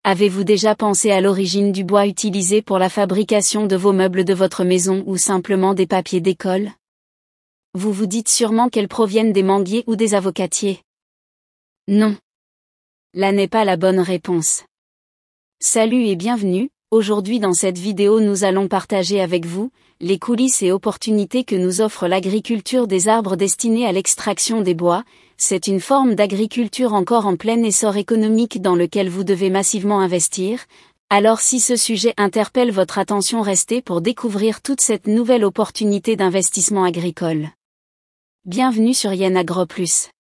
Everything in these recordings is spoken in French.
Avez-vous déjà pensé à l'origine du bois utilisé pour la fabrication de vos meubles de votre maison ou simplement des papiers d'école? Vous vous dites sûrement qu'elles proviennent des manguiers ou des avocatiers. Non. Là n'est pas la bonne réponse. Salut et bienvenue, aujourd'hui dans cette vidéo nous allons partager avec vous les coulisses et opportunités que nous offre l'agriculture des arbres destinés à l'extraction des bois. C'est une forme d'agriculture encore en plein essor économique dans lequel vous devez massivement investir. Alors si ce sujet interpelle votre attention, restez pour découvrir toute cette nouvelle opportunité d'investissement agricole. Bienvenue sur Yen Agro Plus.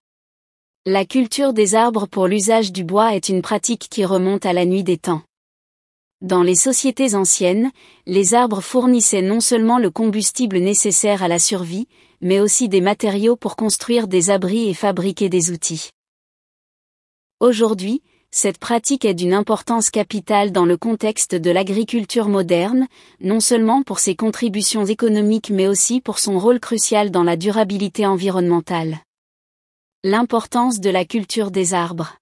La culture des arbres pour l'usage du bois est une pratique qui remonte à la nuit des temps. Dans les sociétés anciennes, les arbres fournissaient non seulement le combustible nécessaire à la survie, mais aussi des matériaux pour construire des abris et fabriquer des outils. Aujourd'hui, cette pratique est d'une importance capitale dans le contexte de l'agriculture moderne, non seulement pour ses contributions économiques mais aussi pour son rôle crucial dans la durabilité environnementale. L'importance de la culture des arbres.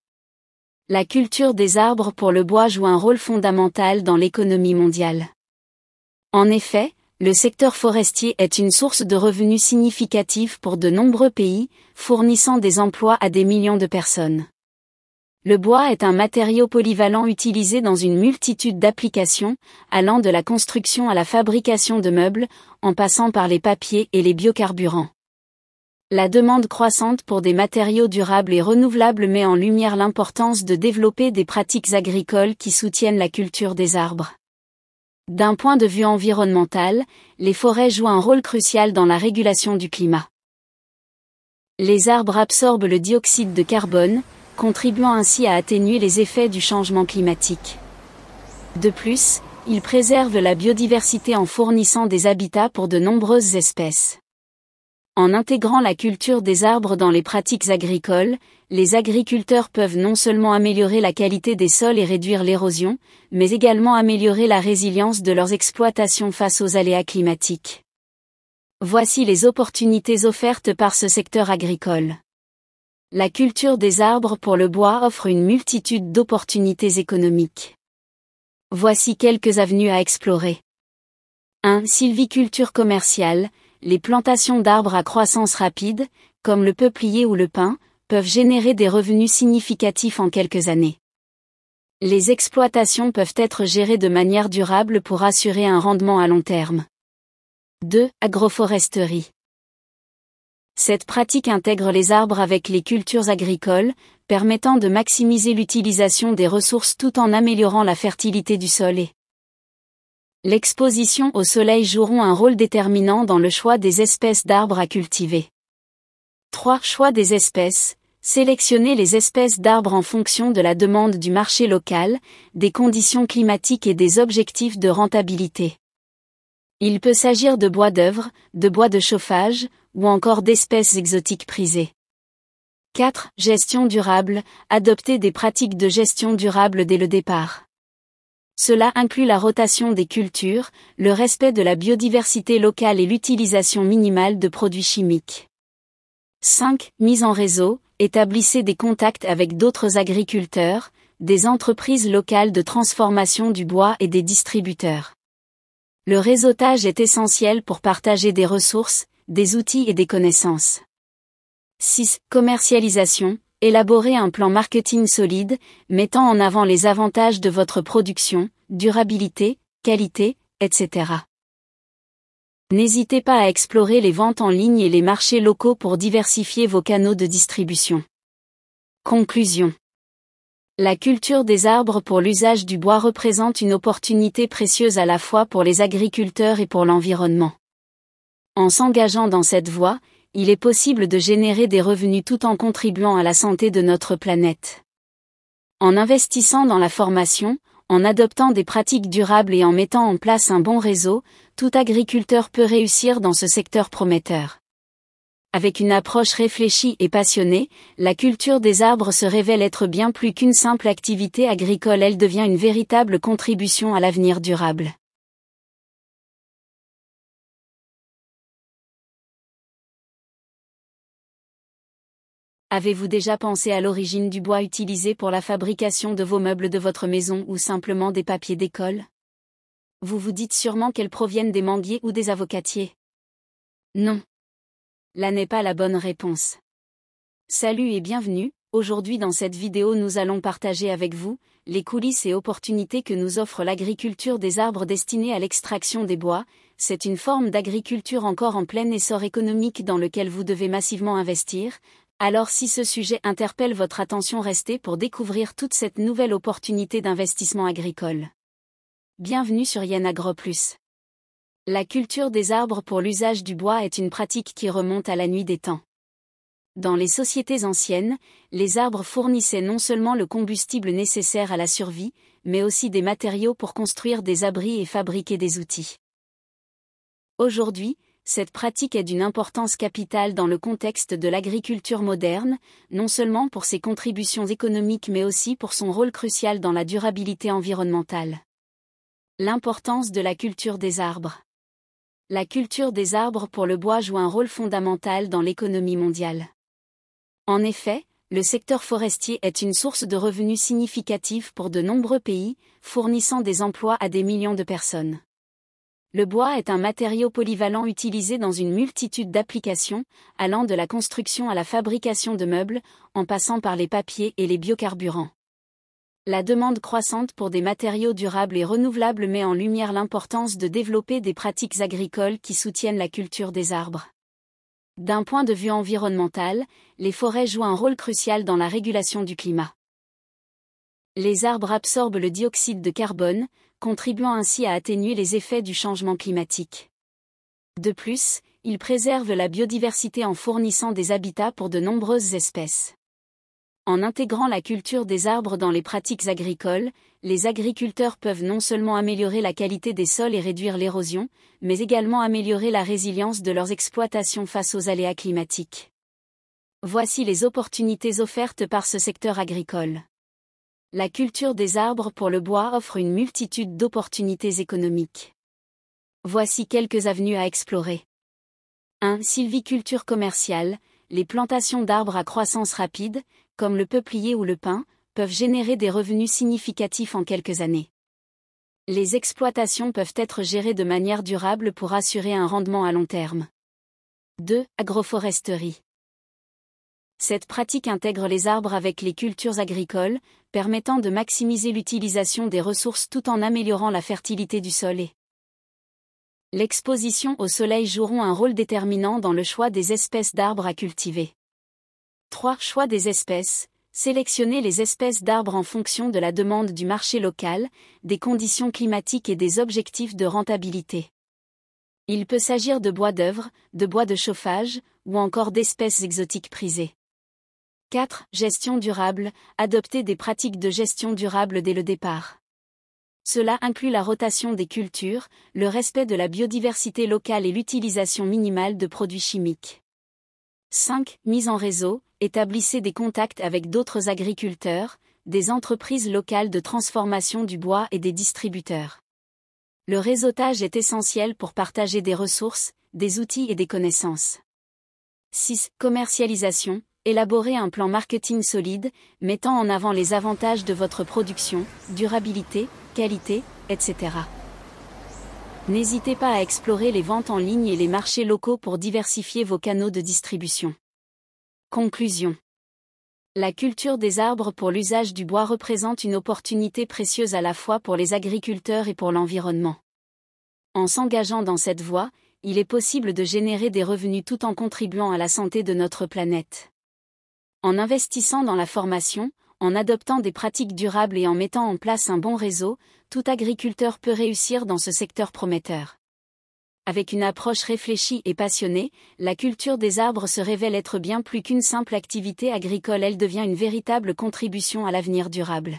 La culture des arbres pour le bois joue un rôle fondamental dans l'économie mondiale. En effet, le secteur forestier est une source de revenus significative pour de nombreux pays, fournissant des emplois à des millions de personnes. Le bois est un matériau polyvalent utilisé dans une multitude d'applications, allant de la construction à la fabrication de meubles, en passant par les papiers et les biocarburants. La demande croissante pour des matériaux durables et renouvelables met en lumière l'importance de développer des pratiques agricoles qui soutiennent la culture des arbres. D'un point de vue environnemental, les forêts jouent un rôle crucial dans la régulation du climat. Les arbres absorbent le dioxyde de carbone, contribuant ainsi à atténuer les effets du changement climatique. De plus, ils préservent la biodiversité en fournissant des habitats pour de nombreuses espèces. En intégrant la culture des arbres dans les pratiques agricoles, les agriculteurs peuvent non seulement améliorer la qualité des sols et réduire l'érosion, mais également améliorer la résilience de leurs exploitations face aux aléas climatiques. Voici les opportunités offertes par ce secteur agricole. La culture des arbres pour le bois offre une multitude d'opportunités économiques. Voici quelques avenues à explorer. 1. Sylviculture commerciale. Les plantations d'arbres à croissance rapide, comme le peuplier ou le pin, peuvent générer des revenus significatifs en quelques années. Les exploitations peuvent être gérées de manière durable pour assurer un rendement à long terme. 2. Agroforesterie. Cette pratique intègre les arbres avec les cultures agricoles, permettant de maximiser l'utilisation des ressources tout en améliorant la fertilité du sol et l'exposition au soleil joueront un rôle déterminant dans le choix des espèces d'arbres à cultiver. 3. Choix des espèces. Sélectionnez les espèces d'arbres en fonction de la demande du marché local, des conditions climatiques et des objectifs de rentabilité. Il peut s'agir de bois d'œuvre, de bois de chauffage, ou encore d'espèces exotiques prisées. 4. Gestion durable. Adoptez des pratiques de gestion durable dès le départ. Cela inclut la rotation des cultures, le respect de la biodiversité locale et l'utilisation minimale de produits chimiques. 5. Mise en réseau. Établissez des contacts avec d'autres agriculteurs, des entreprises locales de transformation du bois et des distributeurs. Le réseautage est essentiel pour partager des ressources, des outils et des connaissances. 6. Commercialisation. Élaborez un plan marketing solide, mettant en avant les avantages de votre production, durabilité, qualité, etc. N'hésitez pas à explorer les ventes en ligne et les marchés locaux pour diversifier vos canaux de distribution. Conclusion. La culture des arbres pour l'usage du bois représente une opportunité précieuse à la fois pour les agriculteurs et pour l'environnement. En s'engageant dans cette voie, il est possible de générer des revenus tout en contribuant à la santé de notre planète. En investissant dans la formation, en adoptant des pratiques durables et en mettant en place un bon réseau, tout agriculteur peut réussir dans ce secteur prometteur. Avec une approche réfléchie et passionnée, la culture des arbres se révèle être bien plus qu'une simple activité agricole, elle devient une véritable contribution à l'avenir durable. Avez-vous déjà pensé à l'origine du bois utilisé pour la fabrication de vos meubles de votre maison ou simplement des papiers d'école? Vous vous dites sûrement qu'elles proviennent des manguiers ou des avocatiers. Non. Là n'est pas la bonne réponse. Salut et bienvenue, aujourd'hui dans cette vidéo nous allons partager avec vous les coulisses et opportunités que nous offre l'agriculture des arbres destinés à l'extraction des bois. C'est une forme d'agriculture encore en plein essor économique dans lequel vous devez massivement investir. Alors si ce sujet interpelle votre attention, restez pour découvrir toute cette nouvelle opportunité d'investissement agricole. Bienvenue sur Yen Agro Plus. La culture des arbres pour l'usage du bois est une pratique qui remonte à la nuit des temps. Dans les sociétés anciennes, les arbres fournissaient non seulement le combustible nécessaire à la survie, mais aussi des matériaux pour construire des abris et fabriquer des outils. Aujourd'hui, cette pratique est d'une importance capitale dans le contexte de l'agriculture moderne, non seulement pour ses contributions économiques mais aussi pour son rôle crucial dans la durabilité environnementale. L'importance de la culture des arbres. La culture des arbres pour le bois joue un rôle fondamental dans l'économie mondiale. En effet, le secteur forestier est une source de revenus significative pour de nombreux pays, fournissant des emplois à des millions de personnes. Le bois est un matériau polyvalent utilisé dans une multitude d'applications, allant de la construction à la fabrication de meubles, en passant par les papiers et les biocarburants. La demande croissante pour des matériaux durables et renouvelables met en lumière l'importance de développer des pratiques agricoles qui soutiennent la culture des arbres. D'un point de vue environnemental, les forêts jouent un rôle crucial dans la régulation du climat. Les arbres absorbent le dioxyde de carbone, contribuant ainsi à atténuer les effets du changement climatique. De plus, ils préservent la biodiversité en fournissant des habitats pour de nombreuses espèces. En intégrant la culture des arbres dans les pratiques agricoles, les agriculteurs peuvent non seulement améliorer la qualité des sols et réduire l'érosion, mais également améliorer la résilience de leurs exploitations face aux aléas climatiques. Voici les opportunités offertes par ce secteur agricole. La culture des arbres pour le bois offre une multitude d'opportunités économiques. Voici quelques avenues à explorer. 1. Sylviculture commerciale. Les plantations d'arbres à croissance rapide, comme le peuplier ou le pin, peuvent générer des revenus significatifs en quelques années. Les exploitations peuvent être gérées de manière durable pour assurer un rendement à long terme. 2. Agroforesterie. Cette pratique intègre les arbres avec les cultures agricoles, permettant de maximiser l'utilisation des ressources tout en améliorant la fertilité du sol et l'exposition au soleil joueront un rôle déterminant dans le choix des espèces d'arbres à cultiver. 3. Choix des espèces. Sélectionnez les espèces d'arbres en fonction de la demande du marché local, des conditions climatiques et des objectifs de rentabilité. Il peut s'agir de bois d'œuvre, de bois de chauffage, ou encore d'espèces exotiques prisées. 4. Gestion durable. Adopter des pratiques de gestion durable dès le départ. Cela inclut la rotation des cultures, le respect de la biodiversité locale et l'utilisation minimale de produits chimiques. 5. Mise en réseau. Établissez des contacts avec d'autres agriculteurs, des entreprises locales de transformation du bois et des distributeurs. Le réseautage est essentiel pour partager des ressources, des outils et des connaissances. 6. Commercialisation. Élaborez un plan marketing solide, mettant en avant les avantages de votre production, durabilité, qualité, etc. N'hésitez pas à explorer les ventes en ligne et les marchés locaux pour diversifier vos canaux de distribution. Conclusion. La culture des arbres pour l'usage du bois représente une opportunité précieuse à la fois pour les agriculteurs et pour l'environnement. En s'engageant dans cette voie, il est possible de générer des revenus tout en contribuant à la santé de notre planète. En investissant dans la formation, en adoptant des pratiques durables et en mettant en place un bon réseau, tout agriculteur peut réussir dans ce secteur prometteur. Avec une approche réfléchie et passionnée, la culture des arbres se révèle être bien plus qu'une simple activité agricole, elle devient une véritable contribution à l'avenir durable.